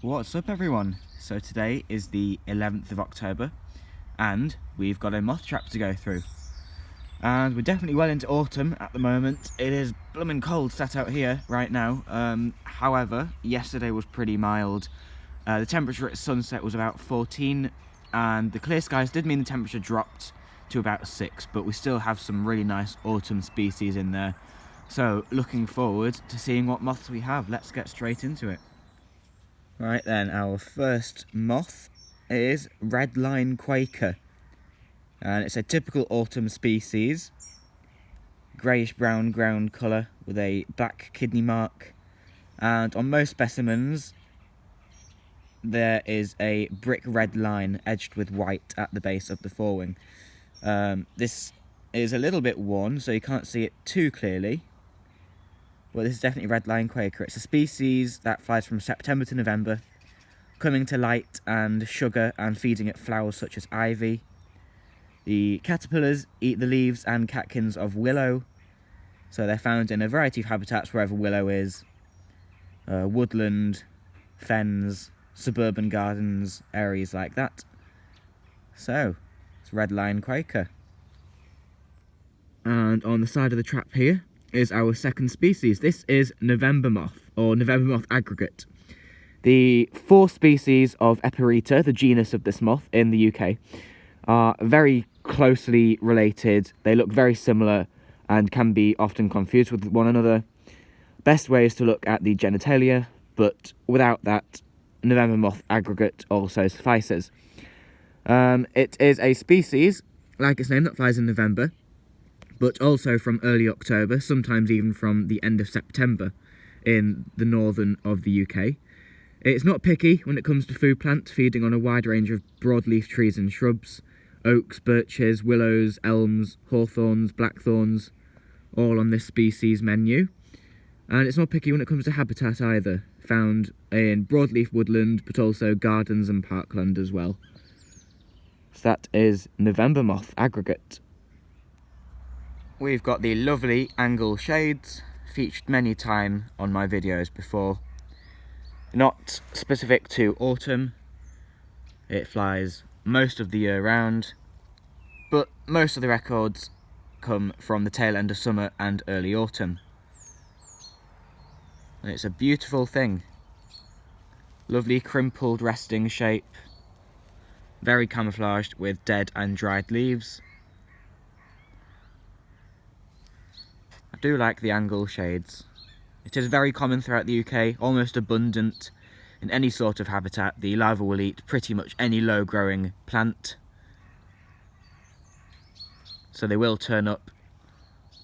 What's up everyone? So today is the 11th of October and we've got a moth trap to go through. And we're definitely well into autumn at the moment. It is blooming cold sat out here right now. However, yesterday was pretty mild. The temperature at sunset was about 14 and the clear skies did mean the temperature dropped to about 6, but we still have some really nice autumn species in there. So looking forward to seeing what moths we have. Let's get straight into it. Right then, our first moth is redline quaker, and it's a typical autumn species, greyish brown ground colour with a black kidney mark, and on most specimens there is a brick red line edged with white at the base of the forewing. This is a little bit worn so you can't see it too clearly. Well, this is definitely redline quaker. It's a species that flies from September to November, coming to light and sugar and feeding at flowers such as ivy. The caterpillars eat the leaves and catkins of willow, so they're found in a variety of habitats wherever willow is. Woodland, fens, suburban gardens, areas like that. So, it's redline quaker. And on the side of the trap here is our second species. This is November moth, or November moth aggregate. The 4 species of Eperita, the genus of this moth in the UK, are very closely related. They look very similar and can be often confused with one another. Best way is to look at the genitalia, but without that, November moth aggregate also suffices. It is a species, like its name, that flies in November, but also from early October, sometimes even from the end of September in the northern of the UK. It's not picky when it comes to food plants, feeding on a wide range of broadleaf trees and shrubs, oaks, birches, willows, elms, hawthorns, blackthorns, all on this species menu. And it's not picky when it comes to habitat either, found in broadleaf woodland, but also gardens and parkland as well. So that is November moth aggregate. We've got the lovely angle shades, featured many times on my videos before. Not specific to autumn, it flies most of the year round, but most of the records come from the tail end of summer and early autumn. And it's a beautiful thing. Lovely crimpled resting shape, very camouflaged with dead and dried leaves. I do like the angle shades. It is very common throughout the UK, almost abundant in any sort of habitat. The larva will eat pretty much any low-growing plant, so they will turn up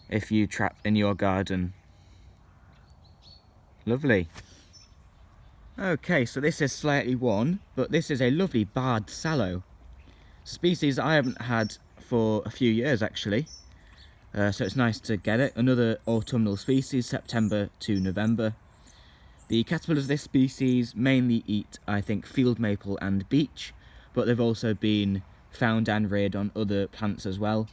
if you trap in your garden. Lovely. Okay, so this is slightly worn, but this is a lovely barred sallow. Species that I haven't had for a few years actually. So it's nice to get it. Another autumnal species, September to November. The caterpillars of this species mainly eat, I think, field maple and beech, but they've also been found and reared on other plants as well.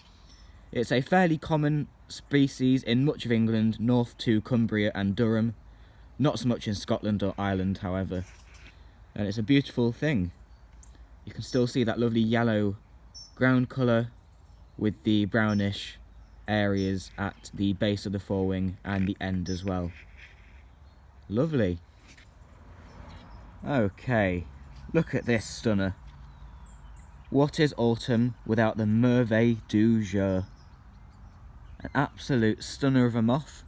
It's a fairly common species in much of England, north to Cumbria and Durham. Not so much in Scotland or Ireland, however. And it's a beautiful thing. You can still see that lovely yellow ground colour with the brownish areas at the base of the forewing and the end as well. Lovely. Okay, look at this stunner. What is autumn without the Merve du jour? An absolute stunner of a moth.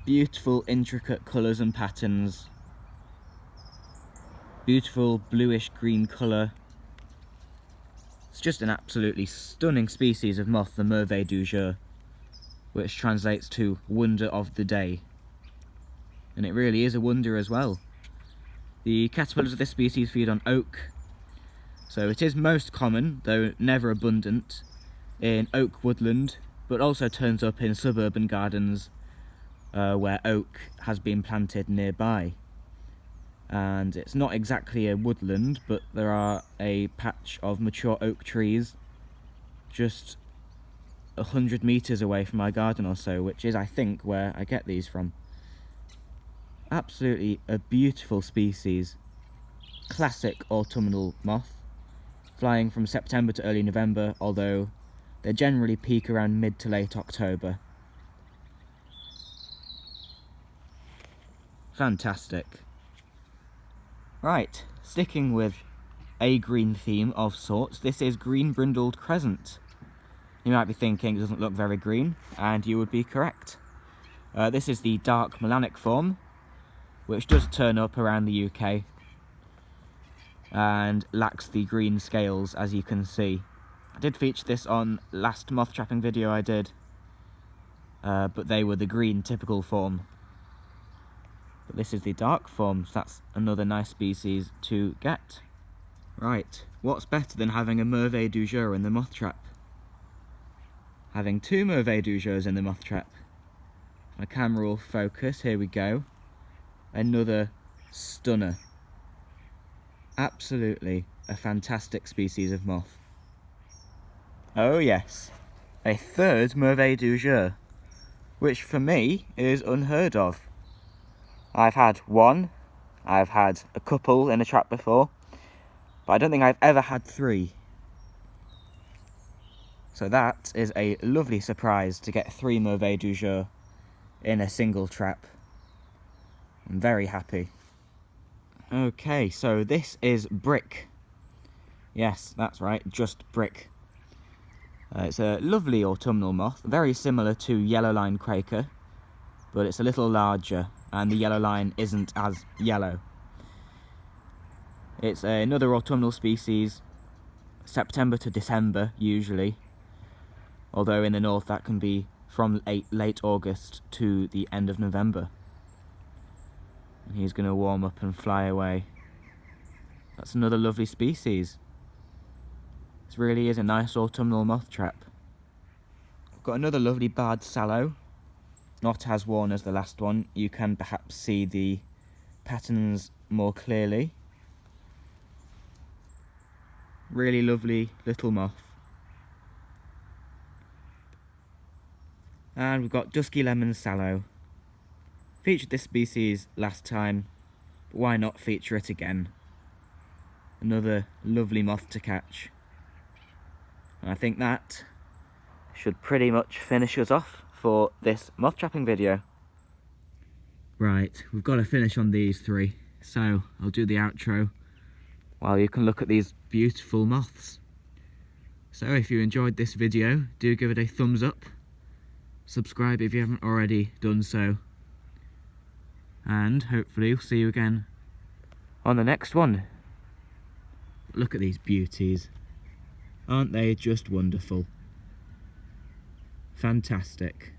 Beautiful intricate colours and patterns. Beautiful bluish green colour. It's just an absolutely stunning species of moth, the Merve du jour, which translates to wonder of the day. And it really is a wonder as well. The caterpillars of this species feed on oak, so it is most common, though never abundant, in oak woodland, but also turns up in suburban gardens where oak has been planted nearby. And it's not exactly a woodland, but there are a patch of mature oak trees just 100 metres away from my garden or so, which is, I think, where I get these from. Absolutely a beautiful species. Classic autumnal moth, flying from September to early November, although they generally peak around mid to late October. Fantastic. Right, sticking with a green theme of sorts, this is green-brindled crescent. You might be thinking it doesn't look very green, and you would be correct. This is the dark melanic form, which does turn up around the UK and lacks the green scales, as you can see. I did feature this on last moth trapping video I did, but they were the green typical form. But this is the dark form, so that's another nice species to get. Right, what's better than having a Merve du jour in the moth trap? Having two Merve du jours in the moth trap. My camera will focus, here we go. Another stunner. Absolutely a fantastic species of moth. Oh yes, a third Merve du jour, which for me is unheard of. I've had one, I've had a couple in a trap before, but I don't think I've ever had three. So that is a lovely surprise to get three Merve du jour in a single trap. I'm very happy. Okay, so this is brick. Yes, that's right, just brick. It's a lovely autumnal moth, very similar to yellow line quaker, but it's a little larger and the yellow line isn't as yellow. It's another autumnal species, September to December usually, although in the north that can be from late August to the end of November. And he's going to warm up and fly away. That's another lovely species. This really is a nice autumnal moth trap. I've got another lovely barred sallow, not as worn as the last one. You can perhaps see the patterns more clearly. Really lovely little moth. And we've got dusky lemon sallow. Featured this species last time, but why not feature it again? Another lovely moth to catch. And I think that should pretty much finish us off for this moth trapping video. Right, we've got to finish on these three, so I'll do the outro while you can look at these beautiful moths. So if you enjoyed this video, do give it a thumbs up, subscribe if you haven't already done so, and hopefully we'll see you again on the next one. Look at these beauties, aren't they just wonderful? Fantastic.